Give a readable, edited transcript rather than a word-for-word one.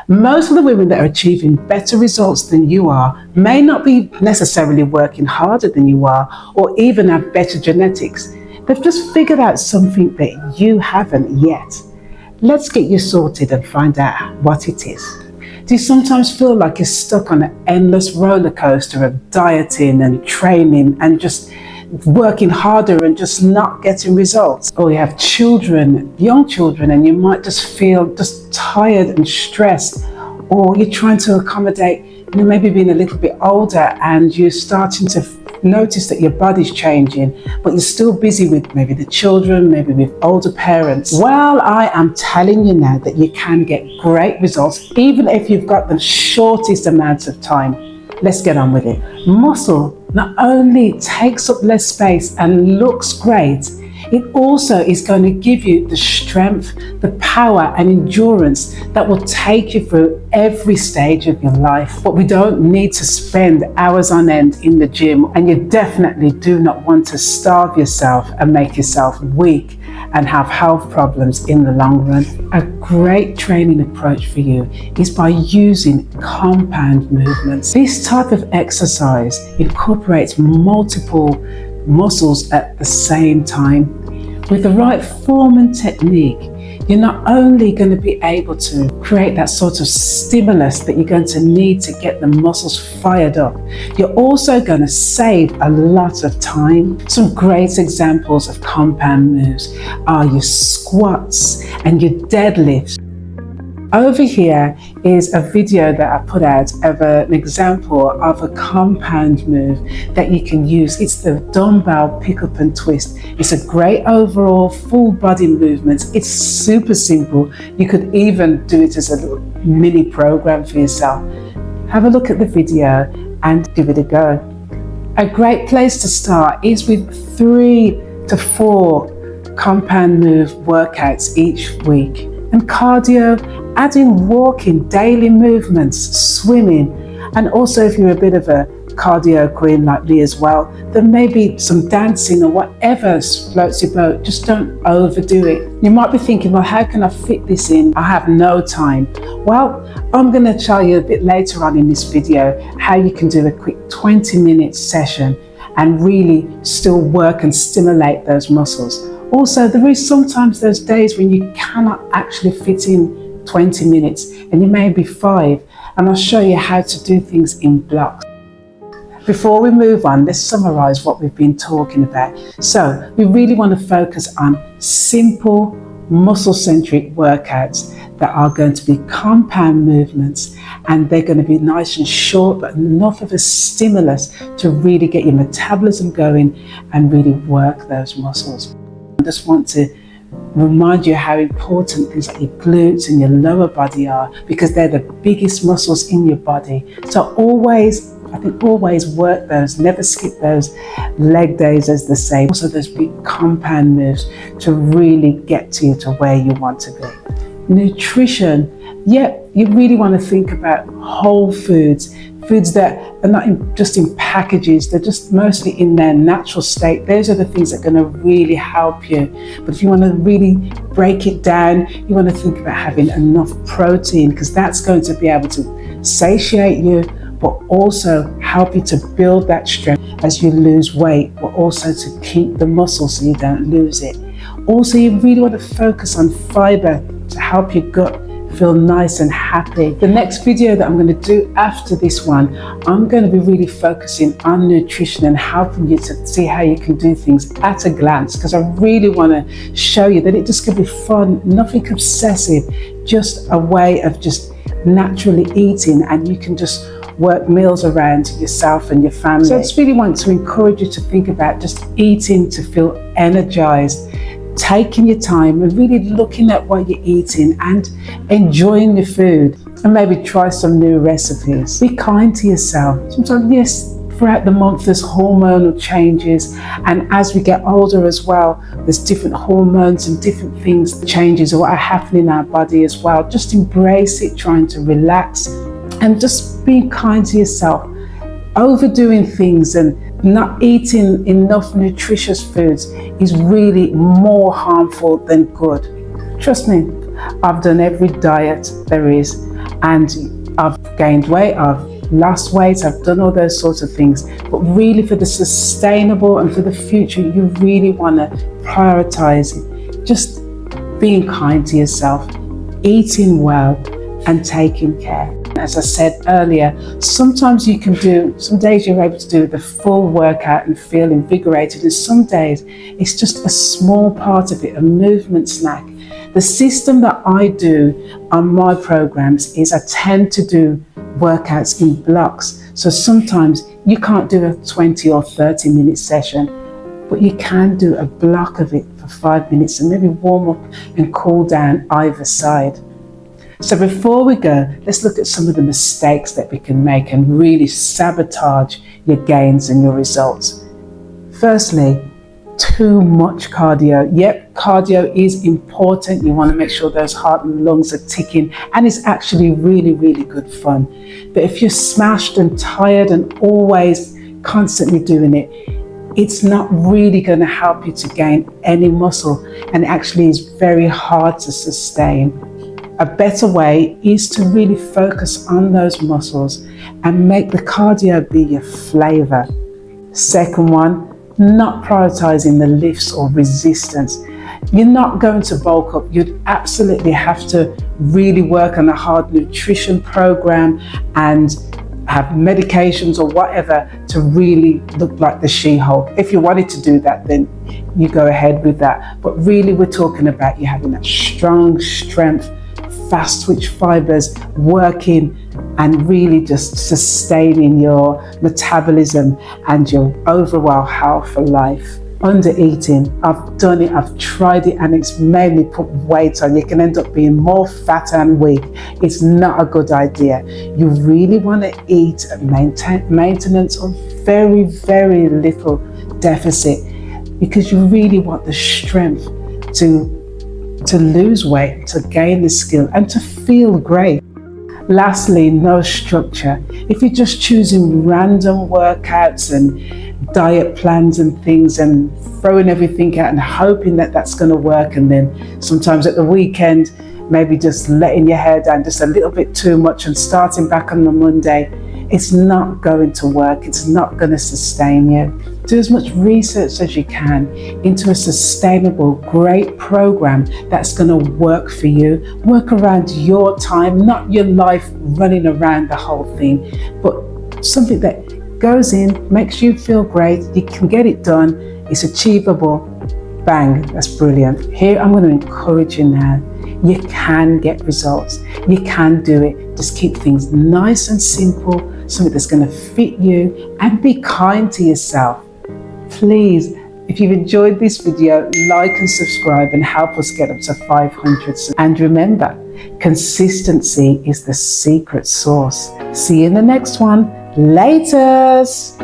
Most of the women that are achieving better results than you are may not be necessarily working harder than you are or even have better genetics. They've just figured out something that you haven't yet. Let's get you sorted and find out what it is. Do you sometimes feel like you're stuck on an endless roller coaster of dieting and training and just working harder and just not getting results? Or you have children, young children, and you might just feel just tired and stressed, or you're trying to accommodate, maybe being a little bit older and you're starting to notice that your body's changing, but you're still busy with maybe the children, maybe with older parents. Well, I am telling you now that you can get great results even if you've got the shortest amounts of time. Let's get on with it. Muscle not only takes up less space and looks great, it also is going to give you the strength, the power and endurance that will take you through every stage of your life. But we don't need to spend hours on end in the gym, and you definitely do not want to starve yourself and make yourself weak and have health problems in the long run. A great training approach for you is by using compound movements. This type of exercise incorporates multiple muscles at the same time. With the right form and technique, you're not only going to be able to create that sort of stimulus that you're going to need to get the muscles fired up, you're also going to save a lot of time. Some great examples of compound moves are your squats and your deadlifts. Over here is a video that I put out of an example of a compound move that you can use. It's the dumbbell pick up and twist. It's a great overall full body movement. It's super simple. You could even do it as a little mini program for yourself. Have a look at the video and give it a go. A great place to start is with 3 to 4 compound move workouts each week. And cardio, add in walking, daily movements, swimming, and also if you're a bit of a cardio queen like me as well, then maybe some dancing or whatever floats your boat. Just don't overdo it. You might be thinking, well, how can I fit this in? I have no time. Well, I'm going to tell you a bit later on in this video how you can do a quick 20-minute session and really still work and stimulate those muscles. Also, there is sometimes those days when you cannot actually fit in 20 minutes and you may be 5, and I'll show you how to do things in blocks. Before we move on, let's summarize what we've been talking about. So we really want to focus on simple muscle-centric workouts that are going to be compound movements, and they're going to be nice and short but enough of a stimulus to really get your metabolism going and really work those muscles. I just want to remind you how important things like your glutes and your lower body are, because they're the biggest muscles in your body. So always work those, never skip those leg days, as they say. Also those big compound moves to really get you to where you want to be. Nutrition, you really want to think about whole foods that are not just in packages, they're just mostly in their natural state. Those are the things that are going to really help you. But if you want to really break it down, you want to think about having enough protein, because that's going to be able to satiate you, but also help you to build that strength as you lose weight, but also to keep the muscle so you don't lose it. Also, you really want to focus on fiber to help your gut feel nice and happy. The next video that I'm going to do after this one, I'm going to be really focusing on nutrition and helping you to see how you can do things at a glance, because I really want to show you that it just can be fun, nothing obsessive, just a way of just naturally eating, and you can just work meals around yourself and your family. So I just really want to encourage you to think about just eating to feel energized, taking your time and really looking at what you're eating and enjoying your food, and maybe try some new recipes. Be kind to yourself. Sometimes, yes, throughout the month there's hormonal changes, and as we get older as well, there's different hormones and different things, changes that are happening in our body as well. Just embrace it, trying to relax and just being kind to yourself. Overdoing things and not eating enough nutritious foods is really more harmful than good. Trust me, I've done every diet there is. and I've gained weight, I've lost weight, I've done all those sorts of things. But really, for the sustainable and for the future, you really want to prioritize just being kind to yourself, eating well, and taking care. As I said earlier, sometimes you can do, some days you're able to do the full workout and feel invigorated, and some days it's just a small part of it, a movement snack. The system that I do on my programs is I tend to do workouts in blocks. So sometimes you can't do a 20 or 30 minute session, but you can do a block of it for 5 minutes and maybe warm up and cool down either side. So before we go, let's look at some of the mistakes that we can make and really sabotage your gains and your results. Firstly, too much cardio. Yep, cardio is important. You want to make sure those heart and lungs are ticking, and it's actually really, really good fun. But if you're smashed and tired and always constantly doing it, it's not really going to help you to gain any muscle, and it actually is very hard to sustain. A better way is to really focus on those muscles and make the cardio be your flavor. Second one, not prioritizing the lifts or resistance. You're not going to bulk up. You'd absolutely have to really work on a hard nutrition program and have medications or whatever to really look like the She-Hulk. If you wanted to do that, then you go ahead with that. But really, we're talking about you having that strong strength, fast twitch fibers working and really just sustaining your metabolism and your overall health for life. Under eating, I've done it, I've tried it, and it's made me put weight on. You can end up being more fat and weak. It's not a good idea. You really want to eat at maintenance of very, very little deficit, because you really want the strength to lose weight, to gain the skill, and to feel great. Lastly, no structure. If you're just choosing random workouts and diet plans and things and throwing everything out and hoping that that's going to work, and then sometimes at the weekend, maybe just letting your hair down just a little bit too much and starting back on the Monday, it's not going to work. It's not going to sustain you. Do as much research as you can into a sustainable, great program that's going to work for you, work around your time, not your life running around the whole thing, but something that goes in, makes you feel great, you can get it done, it's achievable, bang, that's brilliant. Here, I'm going to encourage you now. You can get results. You can do it. Just keep things nice and simple, something that's going to fit you, and be kind to yourself. Please, if you've enjoyed this video, like and subscribe and help us get up to 500. And remember, consistency is the secret sauce. See you in the next one. Laters.